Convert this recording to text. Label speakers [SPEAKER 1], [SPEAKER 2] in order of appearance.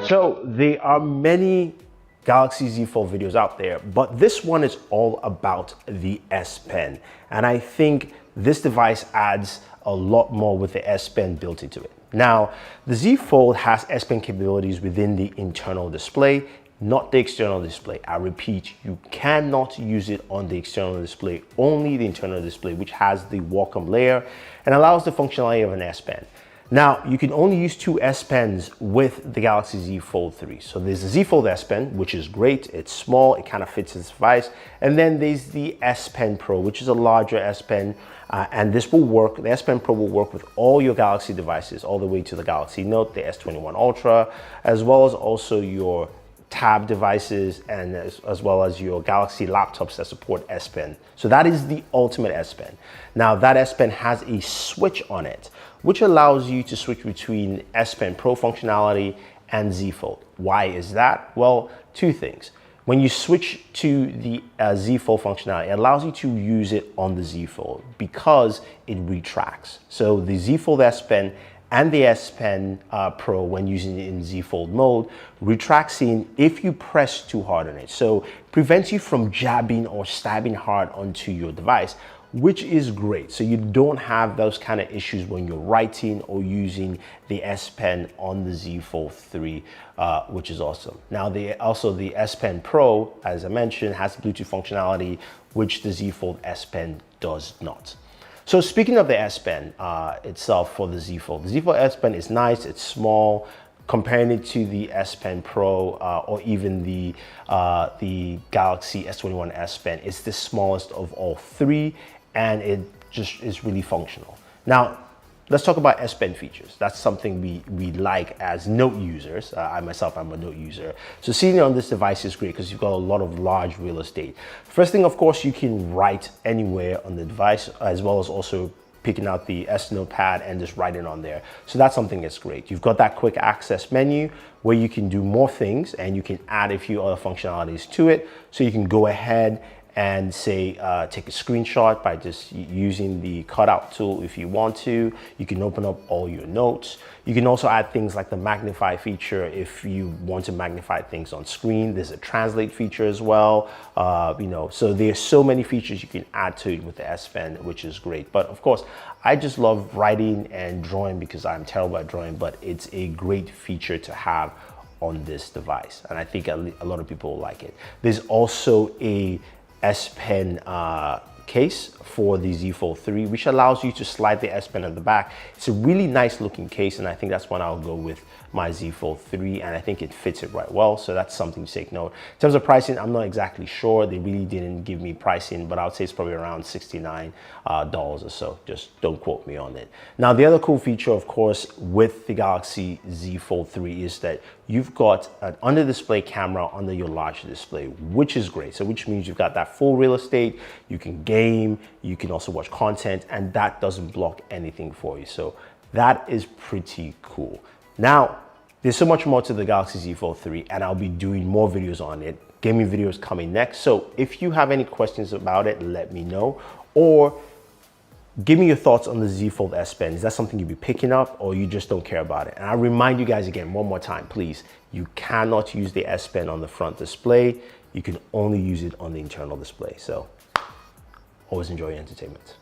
[SPEAKER 1] So there are many Galaxy Z Fold videos out there, but this one is all about the SPen. And I think this device adds a lot more with the SPen built into it. Now, the Z Fold has SPen capabilities within the internal display, not the external display. I repeat, you cannot use it on the external display, only the internal display, which has the Wacom layer and allows the functionality of an SPen. Now, you can only use two SPens with the Galaxy Z Fold 3. So there's the Z Fold SPen, which is great. It's small, it kind of fits this device. And then there's the SPen Pro, which is a larger SPen. And this will work, the SPen Pro will work with all your Galaxy devices, all the way to the Galaxy Note, the S21 Ultra, as well as also your tab devices and as well as your Galaxy laptops that support SPen. So that is the ultimate SPen. Now that SPen has a switch on it, which allows you to switch between SPen Pro functionality and Z Fold. Why is that? Well, two things. When you switch to the Z Fold functionality, it allows you to use it on the Z Fold because it retracts. So the Z Fold SPen and the SPen Pro, when using it in Z Fold mode, retracts in if you press too hard on it. So prevents you from jabbing or stabbing hard onto your device, which is great. So you don't have those kind of issues when you're writing or using the SPen on the Z Fold 3, which is awesome. Now, also the SPen Pro, as I mentioned, has Bluetooth functionality, which the Z Fold SPen does not. So speaking of the SPen itself for the Z Fold SPen is nice, it's small. Comparing it to the SPen Pro or even the Galaxy S21 SPen, it's the smallest of all three, and it just is really functional. Now, let's talk about SPen features. That's something we like as Note users. I myself, I'm a Note user. So seeing it on this device is great because you've got a lot of large real estate. First thing, of course, you can write anywhere on the device, as well as also picking out the S Notepad and just writing on there. So that's something that's great. You've got that quick access menu where you can do more things and you can add a few other functionalities to it. So you can go ahead and say, take a screenshot by just using the cutout tool if you want to. You can open up all your notes. You can also add things like the magnify feature if you want to magnify things on screen. There's a translate feature as well. So there's so many features you can add to it with the SPen, which is great. But of course, I just love writing and drawing because I'm terrible at drawing, but it's a great feature to have on this device. And I think a lot of people like it. There's also a SPen case for the Z Fold 3, which allows you to slide the SPen at the back. It's a really nice looking case, and I think that's one I'll go with my Z Fold 3, and I think it fits it right well, so that's something to take note. In terms of pricing, I'm not exactly sure. They really didn't give me pricing, but I would say it's probably around $69 or so. Just don't quote me on it. Now, the other cool feature, of course, with the Galaxy Z Fold 3 is that you've got an under display camera under your large display, which is great. So which means you've got that full real estate, you can game, you can also watch content, and that doesn't block anything for you. So that is pretty cool. Now, there's so much more to the Galaxy Z Fold 3, and I'll be doing more videos on it. Gaming videos coming next. So if you have any questions about it, let me know, or give me your thoughts on the Z Fold SPen. Is that something you'll be picking up, or you just don't care about it? And I remind you guys again, one more time, please, you cannot use the SPen on the front display. You can only use it on the internal display. So always enjoy your entertainment.